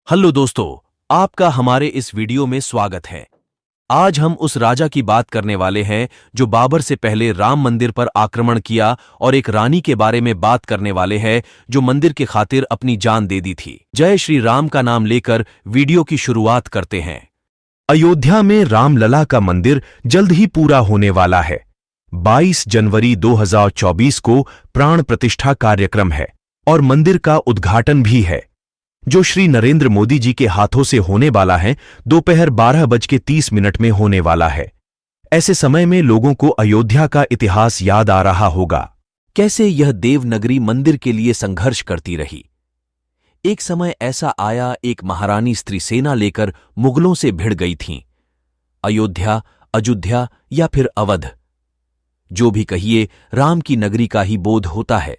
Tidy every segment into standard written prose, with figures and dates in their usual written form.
Hello दोस्तों, आपका हमारे इस वीडियो में स्वागत है। आज हम उस राजा की बात करने वाले हैं जो बाबर से पहले राम मंदिर पर आक्रमण किया और एक रानी के बारे में बात करने वाले हैं जो मंदिर के खातिर अपनी जान दे दी थी। जय श्री राम का नाम लेकर वीडियो की शुरुआत करते हैं। अयोध्या में रामलला का मंदिर जल्द ही पूरा होने वाला है। 22 जनवरी 2024 को प्राण प्रतिष्ठा कार्यक्रम है और मंदिर का उद्घाटन भी है, जो श्री नरेंद्र मोदी जी के हाथों से होने वाला है। दोपहर 12:30 में होने वाला है। ऐसे समय में लोगों को अयोध्या का इतिहास याद आ रहा होगा, कैसे यह देवनगरी मंदिर के लिए संघर्ष करती रही। एक समय ऐसा आया, एक महारानी स्त्री सेना लेकर मुगलों से भिड़ गई थीं। अयोध्या, अयोध्या या फिर अवध, जो भी कहिए, राम की नगरी का ही बोध होता है।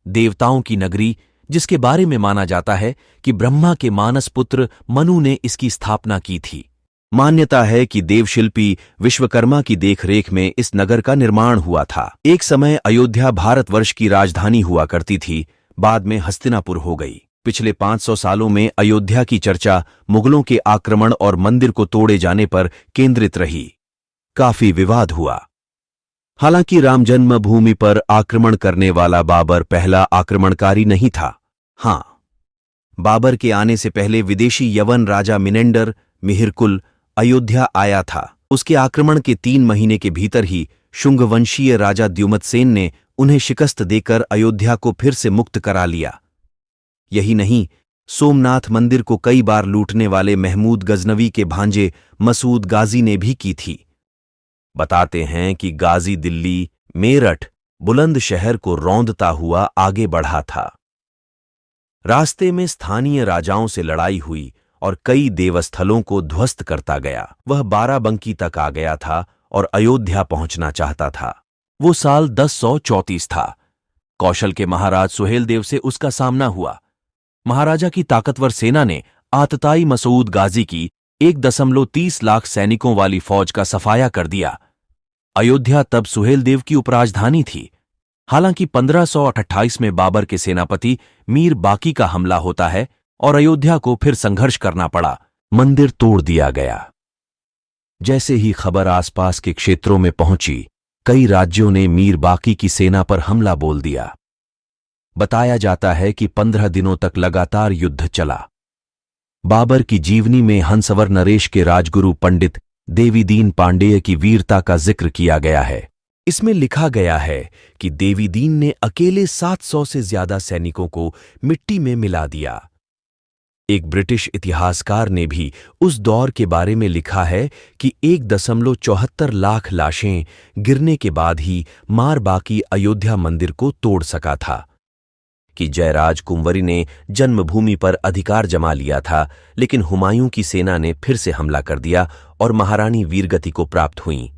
देवताओं की नगरी, जिसके बारे में माना जाता है कि ब्रह्मा के मानस पुत्र मनु ने इसकी स्थापना की थी। मान्यता है कि देवशिल्पी विश्वकर्मा की देखरेख में इस नगर का निर्माण हुआ था। एक समय अयोध्या भारतवर्ष की राजधानी हुआ करती थी, बाद में हस्तिनापुर हो गई। पिछले 500 सालों में अयोध्या की चर्चा मुगलों के आक्रमण और मंदिर को तोड़े जाने पर केंद्रित रही। काफी विवाद हुआ। हालांकि राम जन्मभूमि पर आक्रमण करने वाला बाबर पहला आक्रमणकारी नहीं था। हां, बाबर के आने से पहले विदेशी यवन राजा मिनेंडर मिहिरकुल अयोध्या आया था। उसके आक्रमण के 3 महीने के भीतर ही शुंगवंशीय राजा द्युमत्सेन ने उन्हें शिकस्त देकर अयोध्या को फिर से मुक्त करा लिया। यही नहीं, सोमनाथ मंदिर को कई बार लूटने वाले महमूद गजनवी के भांजे मसूद गाजी ने भी की थी। बताते हैं कि गाजी दिल्ली, मेरठ, बुलंदशहर को रौंदता हुआ आगे बढ़ा था। रास्ते में स्थानीय राजाओं से लड़ाई हुई और कई देवस्थलों को ध्वस्त करता गया। वह बाराबंकी तक आ गया था और अयोध्या पहुंचना चाहता था। वो साल 1034 था। कौशल के महाराज सुहेलदेव से उसका सामना हुआ। महाराजा की ताकतवर सेना ने आतताई मसूद गाजी की 1.30 लाख सैनिकों वाली फौज का सफाया कर दिया। अयोध्या तब सुहेलदेव की उपराजधानी थी। हालांकि 1528 में बाबर के सेनापति मीर बाकी का हमला होता है और अयोध्या को फिर संघर्ष करना पड़ा। मंदिर तोड़ दिया गया। जैसे ही खबर आसपास के क्षेत्रों में पहुंची, कई राज्यों ने मीर बाकी की सेना पर हमला बोल दिया। बताया जाता है कि 15 दिनों तक लगातार युद्ध चला। बाबर की जीवनी में हंसवर नरेश के राजगुरु पंडित देवीदीन पांडेय की वीरता का जिक्र किया गया है। इसमें लिखा गया है कि देवीदीन ने अकेले 700 से ज्यादा सैनिकों को मिट्टी में मिला दिया। एक ब्रिटिश इतिहासकार ने भी उस दौर के बारे में लिखा है कि 1.74 लाख लाशें गिरने के बाद ही मार बाकी अयोध्या मंदिर को तोड़ सका था। कि जयराज कुंवरी ने जन्मभूमि पर अधिकार जमा लिया था, लेकिन हुमायूं की सेना ने फिर से हमला कर दिया और महारानी वीरगति को प्राप्त हुईं।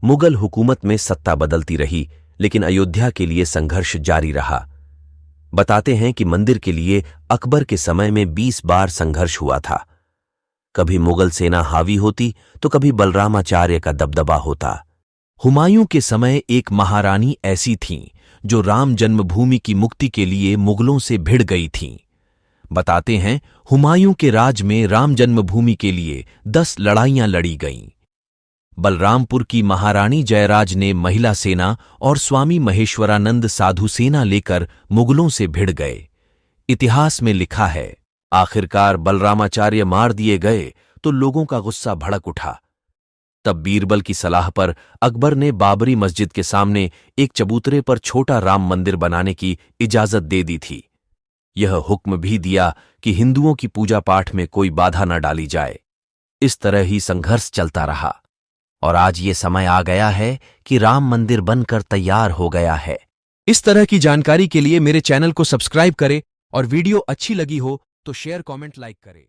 मुगल हुकूमत में सत्ता बदलती रही, लेकिन अयोध्या के लिए संघर्ष जारी रहा। बताते हैं कि मंदिर के लिए अकबर के समय में 20 बार संघर्ष हुआ था। कभी मुगल सेना हावी होती तो कभी बलरामाचार्य का दबदबा होता। हुमायूं के समय एक महारानी ऐसी थीं जो राम जन्मभूमि की मुक्ति के लिए मुगलों से भिड़ गई थीं। बताते हैं, हुमायूं के राज में राम जन्मभूमि के लिए 10 लड़ाइयां लड़ी गईं। बलरामपुर की महारानी जयराज ने महिला सेना और स्वामी महेश्वरानंद साधु सेना लेकर मुगलों से भिड़ गए। इतिहास में लिखा है, आखिरकार बलरामाचार्य मार दिए गए तो लोगों का गुस्सा भड़क उठा। तब बीरबल की सलाह पर अकबर ने बाबरी मस्जिद के सामने एक चबूतरे पर छोटा राम मंदिर बनाने की इजाजत दे दी थी। यह हुक्म भी दिया कि हिंदुओं की पूजा पाठ में कोई बाधा न डाली जाए। इस तरह ही संघर्ष चलता रहा और आज ये समय आ गया है कि राम मंदिर बनकर तैयार हो गया है। इस तरह की जानकारी के लिए मेरे चैनल को सब्सक्राइब करें और वीडियो अच्छी लगी हो तो शेयर, कमेंट, लाइक करें।